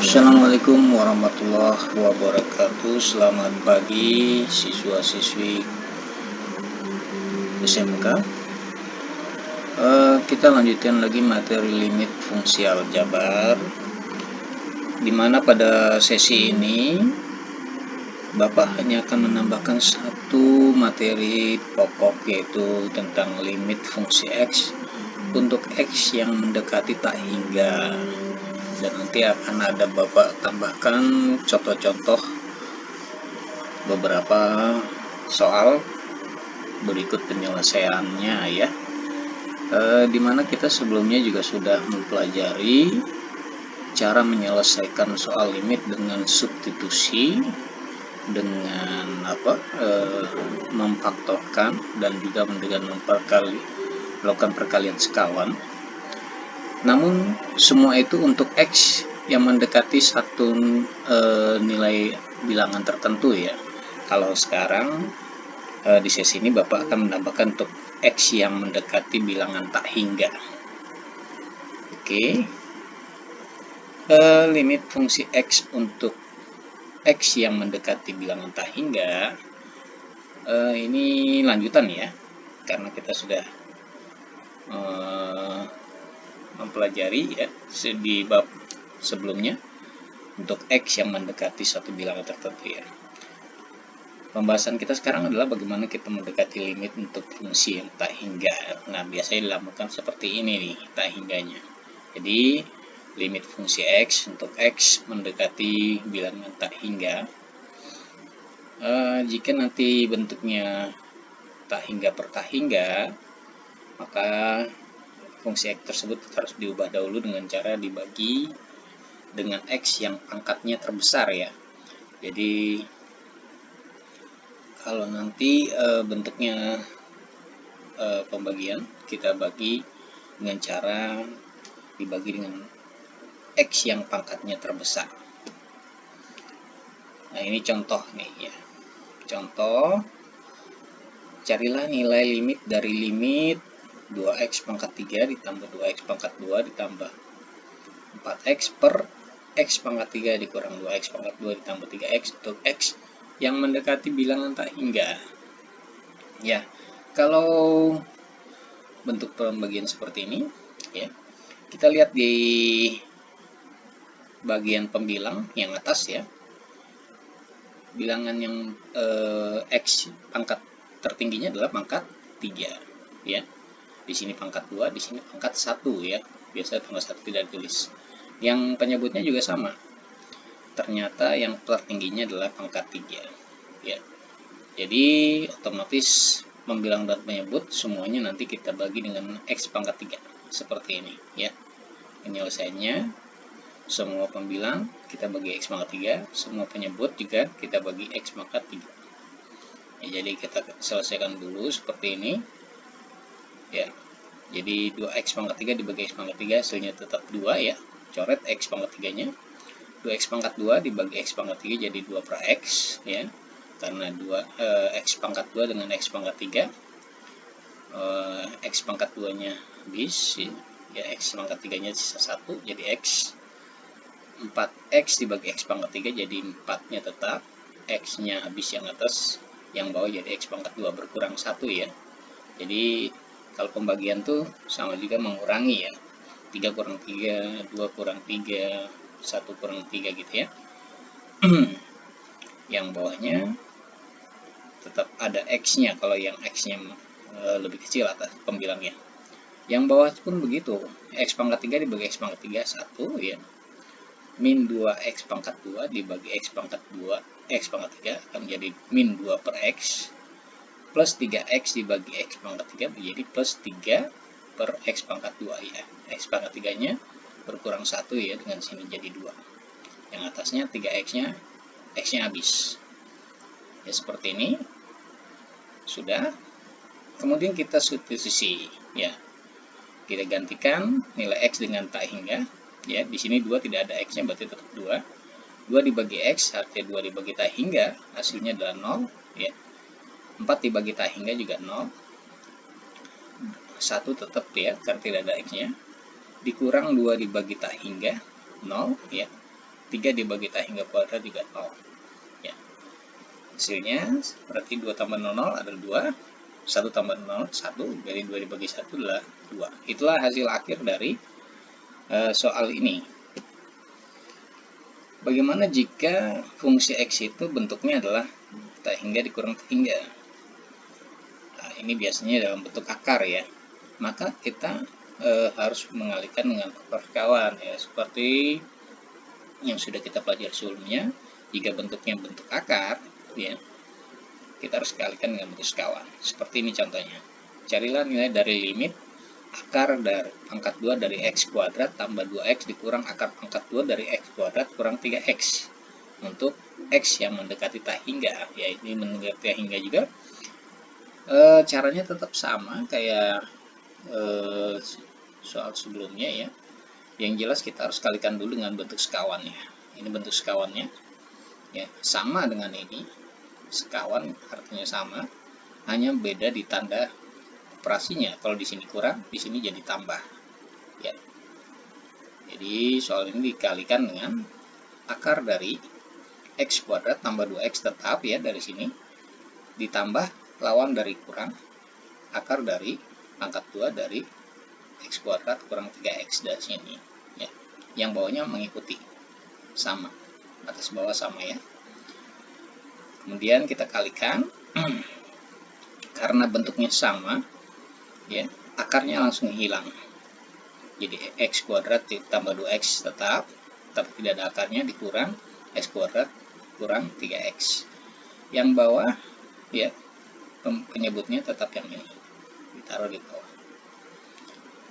Assalamualaikum warahmatullahi wabarakatuh. Selamat pagi siswa-siswi SMK. Kita lanjutkan lagi materi limit fungsi aljabar, dimana pada sesi ini Bapak hanya akan menambahkan satu materi pokok, yaitu tentang limit fungsi X untuk X yang mendekati tak hingga. Dan nanti akan ada Bapak tambahkan contoh-contoh beberapa soal berikut penyelesaiannya ya. Dimana kita sebelumnya juga sudah mempelajari cara menyelesaikan soal limit dengan substitusi, dengan memfaktorkan, dan juga dengan melakukan perkalian sekawan. Namun semua itu untuk X yang mendekati satu nilai bilangan tertentu ya. Kalau sekarang di sesi ini Bapak akan menambahkan untuk X yang mendekati bilangan tak hingga. Oke. Limit fungsi X untuk X yang mendekati bilangan tak hingga, ini lanjutan ya, karena kita sudah mempelajari ya di bab sebelumnya untuk X yang mendekati suatu bilangan tertentu ya. Pembahasan kita sekarang adalah bagaimana kita mendekati limit untuk fungsi yang tak hingga. Nah, biasanya dilambangkan seperti ini nih, tak hingganya. Jadi, limit fungsi X untuk X mendekati bilangan tak hingga. Jika nanti bentuknya tak hingga per tak hingga, maka fungsi X tersebut harus diubah dahulu dengan cara dibagi dengan X yang pangkatnya terbesar ya. Jadi kalau nanti bentuknya pembagian, kita bagi dengan cara dibagi dengan X yang pangkatnya terbesar. Nah, ini contoh nih ya. Contoh, carilah nilai limit dari limit 2x pangkat 3 ditambah 2x pangkat 2 ditambah 4x per x pangkat 3 dikurang 2x pangkat 2 ditambah 3x untuk x yang mendekati bilangan tak hingga. Ya, kalau bentuk pembagian seperti ini ya, kita lihat di bagian pembilang yang atas ya, bilangan yang X pangkat tertingginya adalah pangkat 3 ya. Di sini pangkat 2, di sini pangkat 1 ya. Biasa pangkat 1 tidak ditulis. Yang penyebutnya juga sama. Ternyata yang tertingginya adalah pangkat 3 ya. Jadi otomatis membilang dan penyebut semuanya nanti kita bagi dengan X pangkat 3 seperti ini ya. Penyelesaiannya semua pembilang kita bagi X pangkat 3, semua penyebut juga kita bagi X pangkat 3 ya. Jadi kita selesaikan dulu seperti ini ya. Jadi 2x pangkat 3 dibagi x pangkat 3 hasilnya tetap 2 ya. Coret x pangkat 3 nya, 2x pangkat 2 dibagi x pangkat 3 jadi 2 per x ya. Karena x pangkat 2 dengan x pangkat 3, x pangkat 2 nya habis ya, x pangkat 3 nya sisa 1 jadi x. 4x dibagi x pangkat 3 jadi 4 nya tetap, x nya habis yang atas, yang bawah jadi x pangkat 2 berkurang 1 ya. Jadi kalau pembagian tuh sama juga mengurangi ya, 3 kurang 3, 2 kurang 3, 1 kurang 3 gitu ya. Yang bawahnya tetap ada X nya kalau yang X nya lebih kecil atas pembilangnya. Yang bawah pun begitu, X pangkat 3 dibagi X pangkat 3 1 ya, min 2X pangkat 2 dibagi X pangkat 2 X pangkat 3 akan menjadi min 2 per X, plus 3x dibagi x pangkat 3 menjadi plus 3 per x pangkat 2 ya. X pangkat 3 nya berkurang 1 ya, dengan sini jadi 2. Yang atasnya 3x nya, x nya habis ya, seperti ini. Sudah. Kemudian kita substitusi ya, kita gantikan nilai x dengan tak hingga ya. Di sini 2 tidak ada x nya, berarti tetap 2 dibagi x artinya 2 dibagi tak hingga hasilnya adalah 0 ya. 4 dibagi tak hingga juga 0. 1 tetap ya, karena tidak ada x nya. Dikurang 2 dibagi tak hingga 0 ya. 3 dibagi tak hingga kuadrat juga 0. Ya. Hasilnya berarti 2 tambah 0 adalah 2, 1 tambah 0 1, jadi 2 dibagi 1 adalah 2. Itulah hasil akhir dari soal ini. Bagaimana jika fungsi X itu bentuknya adalah tak hingga dikurang tak hingga? Nah, ini biasanya dalam bentuk akar ya. Maka kita harus mengalihkan dengan perkawan ya, seperti yang sudah kita pelajari sebelumnya. Jika bentuknya bentuk akar ya, kita harus kalikan dengan bentuk sekawan. Seperti ini contohnya. Carilah nilai dari limit akar dari pangkat 2 dari X kuadrat tambah 2X dikurang akar pangkat 2 dari X kuadrat kurang 3X untuk X yang mendekati tak hingga. Ya, ini mendekati tak hingga juga. Caranya tetap sama kayak soal sebelumnya ya. Yang jelas kita harus kalikan dulu dengan bentuk sekawannya. Ini bentuk sekawannya ya, sama dengan ini. Sekawan artinya sama, hanya beda di tanda operasinya. Kalau di sini kurang, di sini jadi tambah ya. Jadi soal ini dikalikan dengan akar dari X kuadrat tambah 2X tetap ya dari sini, ditambah lawan dari kurang akar dari pangkat 2 dari X kuadrat kurang 3X dari sini ya. Yang bawahnya mengikuti sama, atas bawah sama ya. Kemudian kita kalikan karena bentuknya sama ya, akarnya langsung hilang. Jadi X kuadrat ditambah 2X tetap, tapi tidak ada akarnya, dikurang X kuadrat kurang 3X. Yang bawah ya, penyebutnya tetap yang ini, ditaruh di bawah.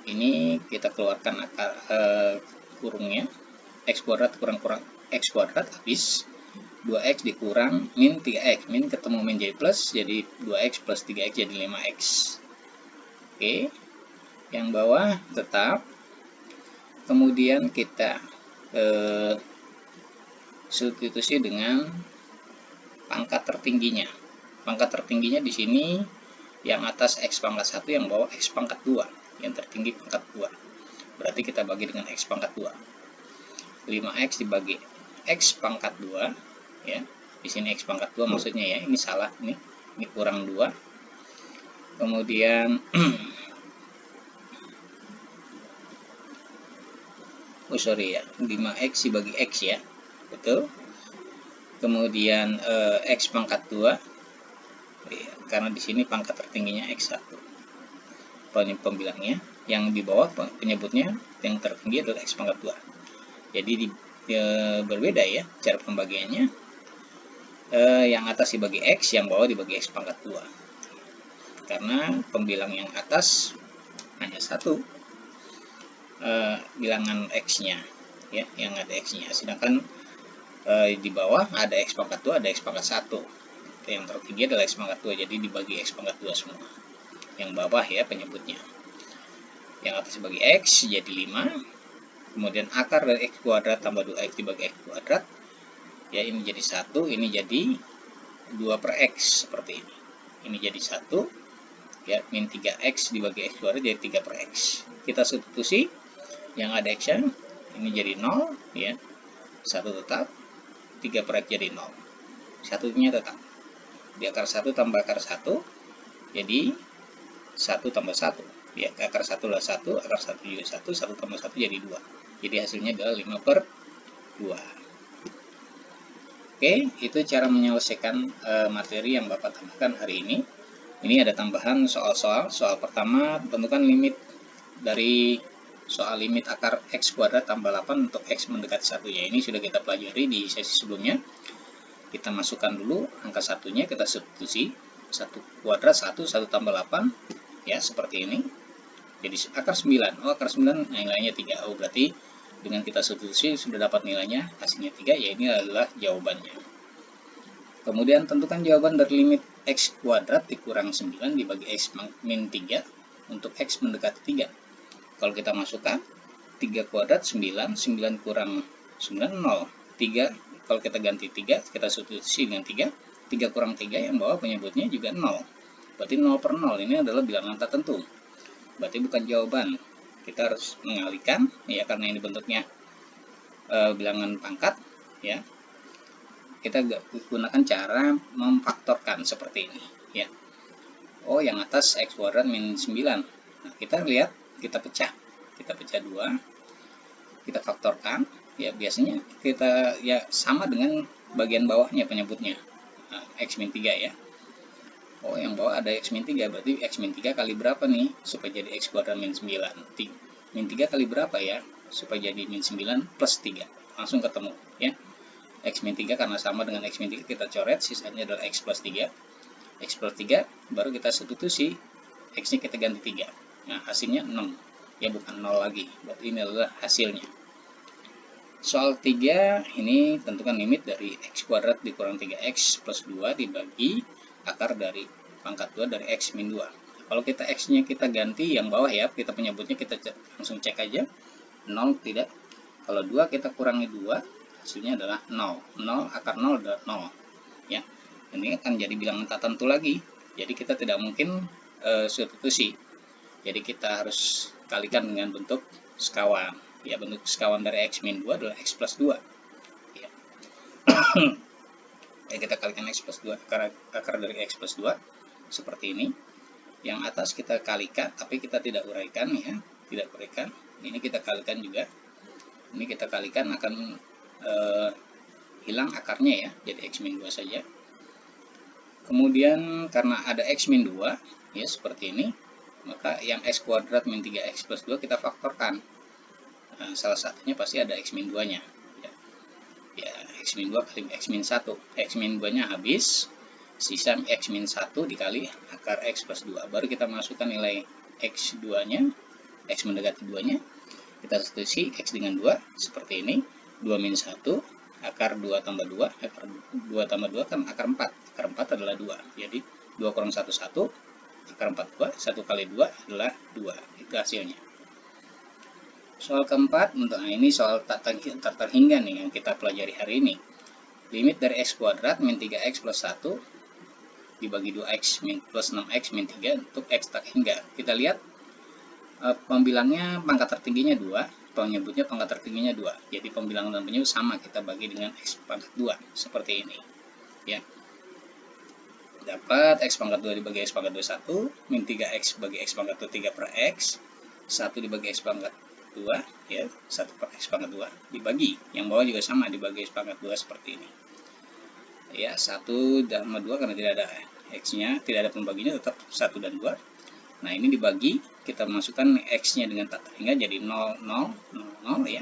Ini kita keluarkan akar kurungnya, X kuadrat kurang X kuadrat habis, 2X dikurang min 3X, min ketemu min jadi plus, jadi 2X plus 3X jadi 5X. Oke, yang bawah tetap. Kemudian kita substitusi dengan pangkat tertingginya. Pangkat tertingginya di sini yang atas X pangkat 1, yang bawah X pangkat 2, yang tertinggi pangkat 2. Berarti kita bagi dengan X pangkat 2. 5X dibagi X pangkat 2 ya. Di sini X pangkat 2 maksudnya ya, ini salah nih. Ini kurang 2. Kemudian ya, 5X dibagi X ya. Betul. Kemudian X pangkat 2 ya, karena di sini pangkat tertingginya X1. Pembilangnya yang di bawah penyebutnya yang tertinggi adalah X pangkat 2. Jadi berbeda ya cara pembagiannya. Yang atas dibagi X, yang bawah dibagi X pangkat 2. Karena pembilang yang atas hanya satu bilangan X-nya ya, yang ada X-nya. Sedangkan di bawah ada X pangkat 2, ada X pangkat 1. Yang tertinggi adalah X pangkat 2, jadi dibagi X pangkat 2 semua. Yang bawah ya penyebutnya. Yang atas dibagi X jadi 5. Kemudian akar dari X kuadrat tambah 2X dibagi X kuadrat. Ya, ini jadi 1, ini jadi 2 per X seperti ini. Ini jadi 1 ya, min 3X dibagi X kuadrat jadi 3 per X. Kita substitusi yang ada X-nya, ini jadi 0 ya. 1 tetap, 3 per X jadi 0. Satunya tetap. Di akar 1 tambah akar 1 jadi 1 tambah 1. Ya, akar 1 adalah 1, akar 1 juga 1, 1 tambah 1 jadi 2. Jadi hasilnya adalah 5 per 2. Oke, itu cara menyelesaikan materi yang Bapak tambahkan hari ini. Ini ada tambahan soal-soal. Soal pertama, tentukan limit dari soal limit akar X kuadrat tambah 8 untuk X mendekati 1. Ya, ini sudah kita pelajari di sesi sebelumnya. Kita masukkan dulu angka satunya, kita substitusi. 1 kuadrat 1, 1 tambah 8. Ya, seperti ini. Jadi akar 9. Oh, akar 9 nilainya 3. Oh, berarti dengan kita substitusi sudah dapat nilainya, hasilnya 3, ya ini adalah jawabannya. Kemudian tentukan jawaban dari limit X kuadrat dikurang 9 dibagi X min 3 untuk X mendekati 3. Kalau kita masukkan 3 kuadrat 9, 9 kurang 9, 0. 3, kalau kita ganti 3, kita substitusi dengan 3. 3 kurang 3 yang bawah penyebutnya juga 0. Berarti 0 per 0 ini adalah bilangan tertentu. Berarti bukan jawaban. Kita harus mengalihkan ya, karena ini bentuknya bilangan pangkat, ya. Kita gunakan cara memfaktorkan seperti ini, ya. Oh, yang atas X kuadrat min 9. Nah, kita lihat, kita pecah 2, kita faktorkan, ya biasanya kita ya sama dengan bagian bawahnya penyebutnya, nah, X min 3 ya. Oh, yang bawah ada X min 3, berarti X min 3 kali berapa nih supaya jadi X kuadrat min 9? Min 3 kali berapa ya supaya jadi min 9 plus 3? Langsung ketemu, ya. X min 3 karena sama dengan X min 3 kita coret, sisanya adalah X plus 3. X plus 3 baru kita substitusi, X nya kita ganti 3. Nah, hasilnya 6, ya bukan 0 lagi, berarti ini adalah hasilnya. Soal 3 ini tentukan limit dari X kuadrat dikurang 3X plus 2 dibagi akar dari pangkat 2 dari X min 2. Kalau kita X nya kita ganti yang bawah ya, kita penyebutnya kita langsung cek aja, 0 tidak. Kalau 2 kita kurangi 2, hasilnya adalah 0. 0 akar 0 adalah 0, ya. Ini akan jadi bilangan tak tentu lagi, jadi kita tidak mungkin substitusi, jadi kita harus kalikan dengan bentuk sekawan, ya. Bentuk sekawan dari X min 2 adalah X plus 2, ya. Ya, kita kalikan X plus 2, akar dari X plus 2 seperti ini. Yang atas kita kalikan, tapi kita tidak uraikan, ya, tidak uraikan. Ini kita kalikan juga, ini kita kalikan akan hilang akarnya, ya, jadi X min 2 saja. Kemudian karena ada X min 2, ya seperti ini, maka yang X kuadrat min 3X plus 2 kita faktorkan. Nah, salah satunya pasti ada X min 2 nya, ya, X min 2 kali X min 1. X min 2 nya habis, sisa X min 1 dikali akar X plus 2, baru kita masukkan nilai X 2 nya, X mendekati 2 nya, kita substitusi X dengan 2 seperti ini. 2 min 1 akar 2 tambah 2, akar 2 tambah 2 kan akar 4, akar 4 adalah 2, jadi 2 kurang 1, 1, akar 4 2, 1 kali 2 adalah 2, itu hasilnya. Soal keempat, nah ini soal tak terhingga nih yang kita pelajari hari ini. Limit dari X kuadrat min 3X plus 1 dibagi 2X plus 6X min 3 untuk X tak hingga. Kita lihat pembilangnya pangkat tertingginya 2, penyebutnya pangkat tertingginya 2. Jadi pembilangan dan penyebut sama, kita bagi dengan X pangkat 2 seperti ini, ya. Dapat X pangkat 2 dibagi X pangkat 2 1, min 3X bagi X pangkat 2 3 per X, 1 dibagi X pangkat 2, ya, 1 per X pangkat 2 dibagi, yang bawah juga sama, dibagi X pangkat 2 seperti ini, ya. 1 dan 2 karena tidak ada X nya, tidak ada pembaginya, tetap 1 dan 2. Nah, ini dibagi, kita masukkan X-nya dengan tak terhingga jadi 0, 0, 0, 0, ya.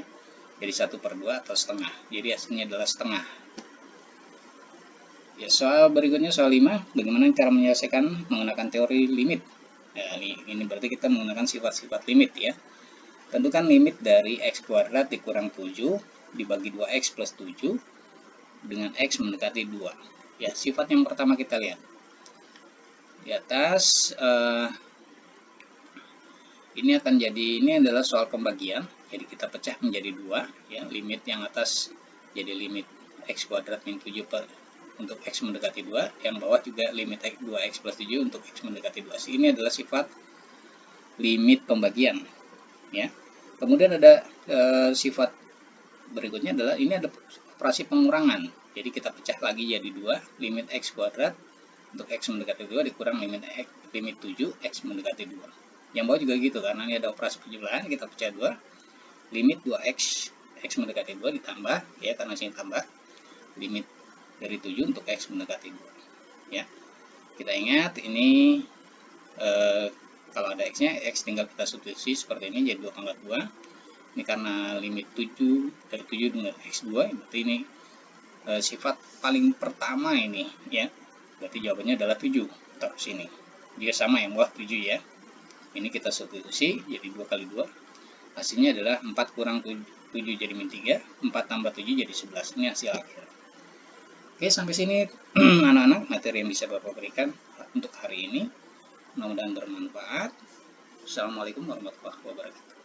Jadi 1 per 2 atau setengah. Jadi hasilnya adalah setengah. Ya, soal berikutnya soal 5, bagaimana cara menyelesaikan menggunakan teori limit. Nah, ini berarti kita menggunakan sifat-sifat limit, ya. Tentukan limit dari X kuadrat dikurang 7 dibagi 2X plus 7 dengan X mendekati 2. Ya, sifat yang pertama kita lihat. Di atas, ini akan jadi, ini adalah soal pembagian, jadi kita pecah menjadi 2, ya. Limit yang atas jadi limit X kuadrat min 7 untuk X mendekati 2, yang bawah juga limit 2X plus 7 untuk X mendekati 2. Ini adalah sifat limit pembagian, ya. Kemudian ada sifat berikutnya adalah, ini ada operasi pengurangan, jadi kita pecah lagi jadi 2, limit X kuadrat untuk X mendekati 2 dikurang limit 7 X mendekati 2. Yang bawah juga gitu, karena ini ada operasi penjumlahan, kita pecah 2, limit 2X X mendekati 2 ditambah, ya, karena sini tambah, limit dari 7 untuk X mendekati 2, ya. Kita ingat ini kalau ada X nya, X tinggal kita substitusi seperti ini, jadi 2 pangkat 2. Ini karena limit 7 dari 7 dengan X2, berarti ini sifat paling pertama ini, ya. Berarti jawabannya adalah 7, taruh sini. Dia sama yang bawah 7, ya. Ini kita substitusi jadi 2 kali 2, hasilnya adalah 4 kurang 7 jadi min 3, 4 tambah 7 jadi 11. Ini hasil akhir. Oke, sampai sini anak-anak materi yang bisa Bapak berikan untuk hari ini, mudah-mudahan bermanfaat. Assalamualaikum warahmatullahi wabarakatuh.